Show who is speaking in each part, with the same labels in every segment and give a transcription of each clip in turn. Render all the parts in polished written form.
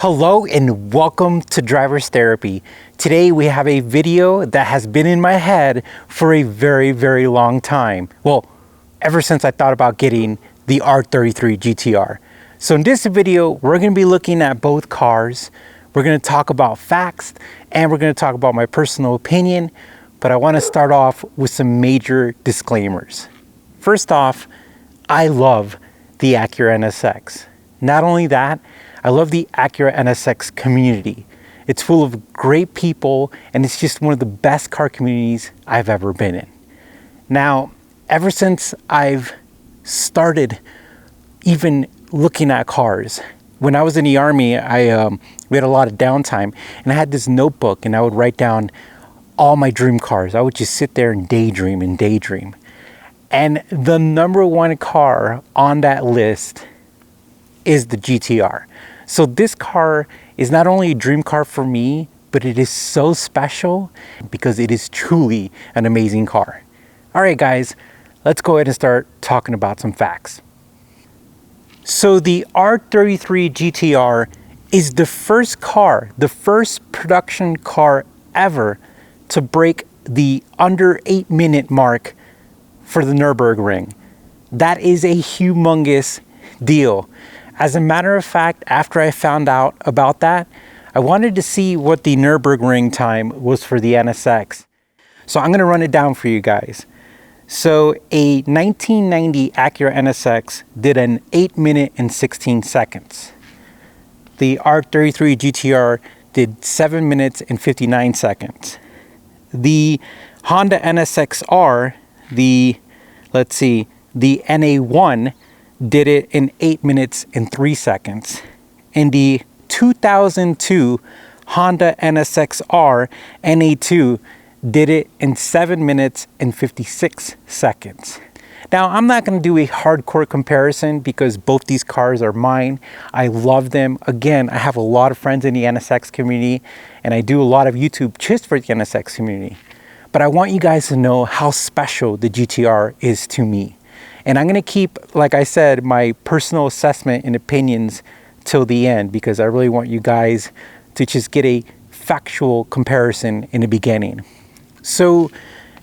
Speaker 1: Hello and welcome to Driver's Therapy. Today we have a video that has been in my head for a very long time. Well, ever since I thought about getting the R33 GTR. So in this video, we're going to be looking at both cars. We're going to talk about facts and we're going to talk about my personal opinion. But I want to start off with some major disclaimers. First off, I love the Acura NSX. Not only that, I love the Acura NSX community. It's full of great people and it's just one of the best car communities I've ever been in. Now, ever since I've started even looking at cars, when I was in the Army, we had a lot of downtime and I had this notebook and I would write down all my dream cars. I would just sit there and daydream. And the number one car on that list is the GTR. So this car is not only a dream car for me, but it is so special because it is truly an amazing car. All right, guys, let's go ahead and start talking about some facts. So the R33 GTR is the first car, the first production car ever to break the under 8-minute mark for the Nürburgring. That is a humongous deal. As a matter of fact, after I found out about that, I wanted to see what the Nürburgring time was for the NSX. So I'm going to run it down for you guys. So a 1990 Acura NSX did an 8-minute and 16 seconds. The R33 GTR did 7 minutes and 59 seconds. The Honda NSX-R, the NA1, did it in 8 minutes and 3 seconds. And the 2002 Honda NSX-R NA2 did it in 7 minutes and 56 seconds. Now, I'm not going to do a hardcore comparison because both these cars are mine. I love them. Again, I have a lot of friends in the NSX community and I do a lot of YouTube just for the NSX community. But I want you guys to know how special the GTR is to me. And I'm going to keep, like I said, my personal assessment and opinions till the end because I really want you guys to just get a factual comparison in the beginning. So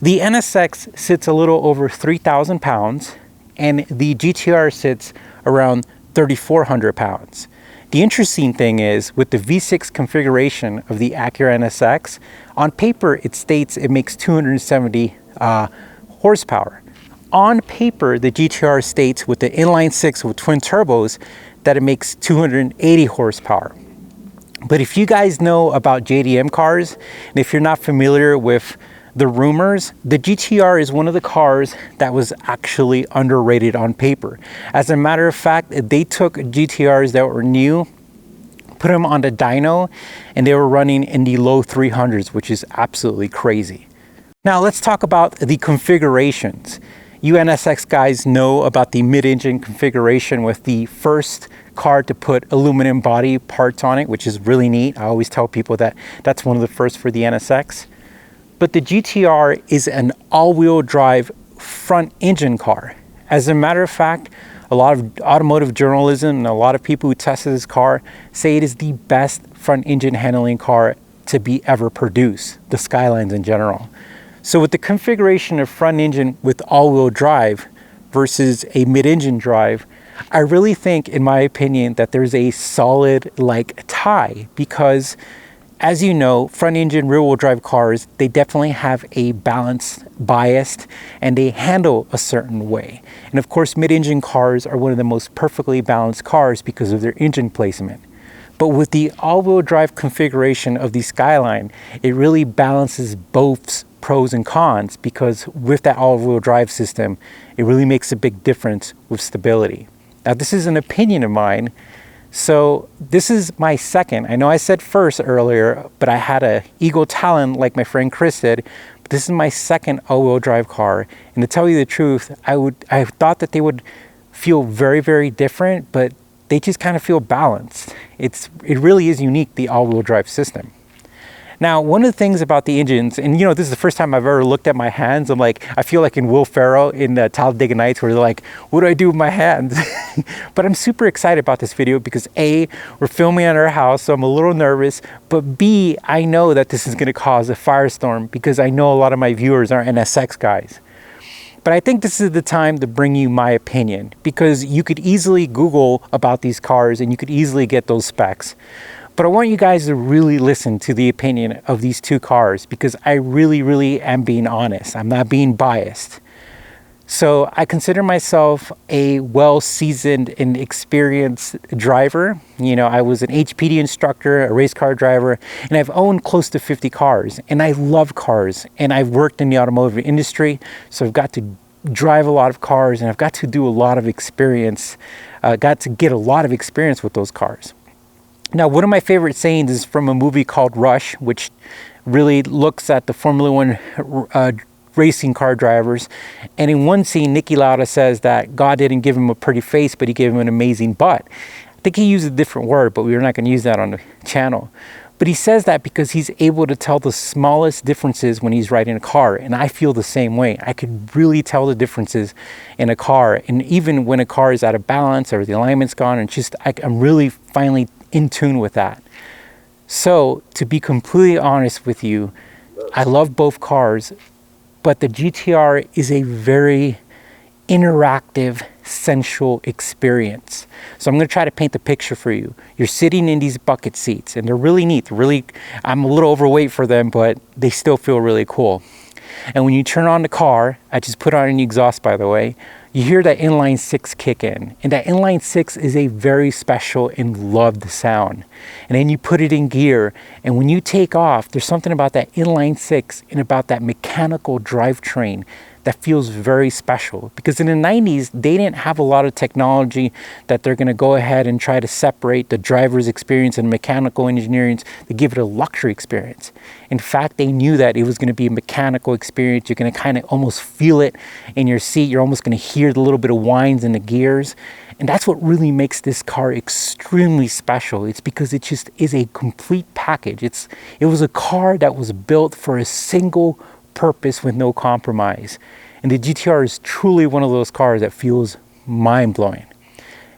Speaker 1: the NSX sits a little over 3,000 pounds and the GTR sits around 3,400 pounds. The interesting thing is with the V6 configuration of the Acura NSX, on paper it states it makes 270 horsepower. On paper, the GTR states with the inline six with twin turbos that it makes 280 horsepower. But if you guys know about JDM cars, and if you're not familiar with the rumors, the GTR is one of the cars that was actually underrated on paper. As a matter of fact, they took GTRs that were new, put them on the dyno, and they were running in the low 300s, which is absolutely crazy. Now let's talk about the configurations. You NSX guys know about the mid-engine configuration with the first car to put aluminum body parts on it, which is really neat. I always tell people that that's one of the first for the NSX. But the GTR is an all-wheel drive front engine car. As a matter of fact, a lot of automotive journalism and a lot of people who tested this car say it is the best front engine handling car to be ever produced, the Skylines in general. So with the configuration of front engine with all-wheel drive versus a mid-engine drive, I really think, in my opinion, that there's a solid tie because, as you know, front engine rear-wheel drive cars, they definitely have a balanced bias and they handle a certain way. And of course, mid-engine cars are one of the most perfectly balanced cars because of their engine placement. But with the all-wheel drive configuration of the Skyline, it really balances both pros and cons because with that all-wheel drive system, it really makes a big difference with stability. Now, this is an opinion of mine. So this is my second. I know I said first earlier, but I had a Eagle Talon like my friend Chris did. But this is my second all-wheel drive car. And to tell you the truth, I thought that they would feel very different, but they just kind of feel balanced. It really is unique, the all-wheel drive system. Now, one of the things about the engines, and you know, this is the first time I've ever looked at my hands. I'm like, I feel like in Will Ferrell in Talladega Nights, where they're like, what do I do with my hands? But I'm super excited about this video because A, we're filming at our house, so I'm a little nervous, but B, I know that this is gonna cause a firestorm because I know a lot of my viewers are NSX guys. But I think this is the time to bring you my opinion, because you could easily Google about these cars and you could easily get those specs. But I want you guys to really listen to the opinion of these two cars, because I really am being honest. I'm not being biased. So I consider myself a well-seasoned and experienced driver. You know, I was an HPD instructor, a race car driver, and I've owned close to 50 cars. And I love cars, and I've worked in the automotive industry, so I've got to drive a lot of cars, and I've got to do a lot of experience, got to get a lot of experience with those cars. Now, one of my favorite sayings is from a movie called Rush, which really looks at the Formula One racing car drivers. And in one scene, Niki Lauda says that God didn't give him a pretty face, but he gave him an amazing butt. I think he used a different word, but we're not going to use that on the channel. But he says that because he's able to tell the smallest differences when he's riding a car. And I feel the same way. I could really tell the differences in a car. And even when a car is out of balance or the alignment's gone, and just I'm really finally in tune with that. So to be completely honest with you, I love both cars, but the GTR is a very interactive, sensual experience. So I'm going to try to paint the picture for you. You're sitting in these bucket seats, and they're really neat. I'm a little overweight for them, but they still feel really cool. And when you turn on the car, I just put on an exhaust, by the way, you hear that inline six kick in. And that inline six is a very special and loved sound. And then you put it in gear, and when you take off, there's something about that inline six and about that mechanical drivetrain that feels very special. Because in the 90s, they didn't have a lot of technology that they're gonna go ahead and try to separate the driver's experience and mechanical engineering to give it a luxury experience. In fact, they knew that it was gonna be a mechanical experience. You're gonna kind of almost feel it in your seat. You're almost gonna hear the little bit of whines in the gears. And that's what really makes this car extremely special. It's because it just is a complete package. It was a car that was built for a single purpose with no compromise. And the GTR is truly one of those cars that feels mind-blowing.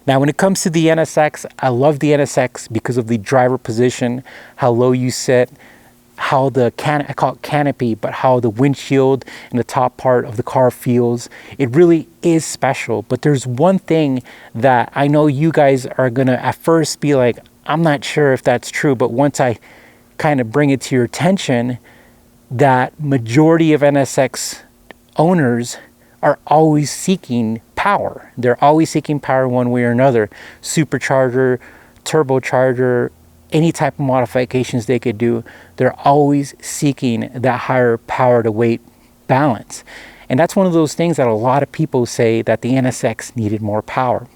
Speaker 1: Now, when it comes to the NSX, I love the NSX because of the driver position, how low you sit, how I call it canopy, but how the windshield and the top part of the car feels. It really is special. But there's one thing that I know you guys are gonna at first be like, I'm not sure if that's true, but once I kind of bring it to your attention, that majority of NSX owners are always seeking power. They're always seeking power one way or another. Supercharger, turbocharger, any type of modifications they could do. They're always seeking that higher power to weight balance. And that's one of those things that a lot of people say that the NSX needed more power.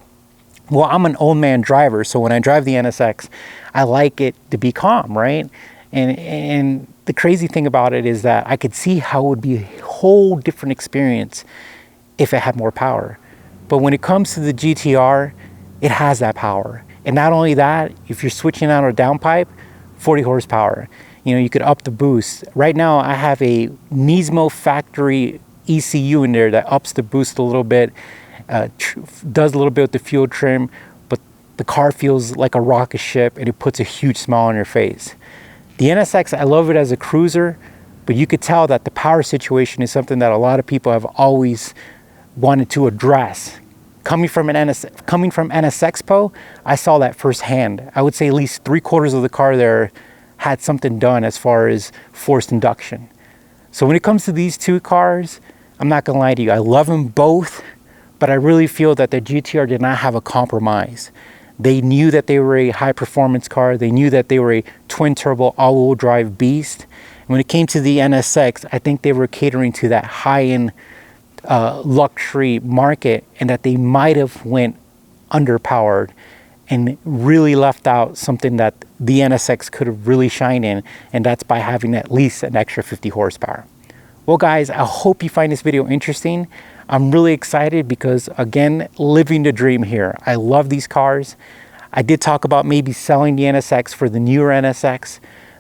Speaker 1: Well, I'm an old man driver, so when I drive the NSX, I like it to be calm, right? And the crazy thing about it is that I could see how it would be a whole different experience if it had more power. But when it comes to the GTR, it has that power. And not only that, if you're switching out a downpipe, 40 horsepower. You know, you could up the boost. Right now, I have a Nismo factory ECU in there that ups the boost a little bit, does a little bit with the fuel trim, but the car feels like a rocket ship, and it puts a huge smile on your face. The NSX, I love it as a cruiser, but you could tell that the power situation is something that a lot of people have always wanted to address. Coming from NS Expo, I saw that firsthand. I would say at least 3/4 of the car there had something done as far as forced induction. So when it comes to these two cars, I'm not gonna lie to you, I love them both, but I really feel that the GTR did not have a compromise. They knew that they were a high performance car. They knew that they were a twin turbo all-wheel drive beast. And when it came to the NSX, I think they were catering to that high-end luxury market, and that they might have went underpowered and really left out something that the NSX could have really shined in, and that's by having at least an extra 50 horsepower. Well guys, I hope you find this video interesting. I'm really excited because, again, living the dream here. I love these cars. I did talk about maybe selling the NSX for the newer NSX,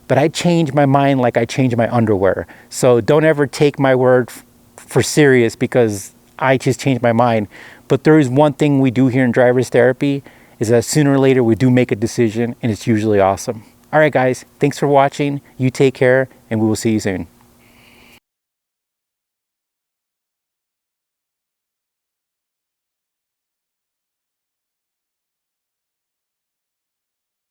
Speaker 1: but I change my mind like I change my underwear. So don't ever take my word for serious because I just changed my mind. But there is one thing we do here in driver's therapy is that sooner or later we do make a decision, and it's usually awesome. All right, guys, thanks for watching. You take care, and we will see you soon.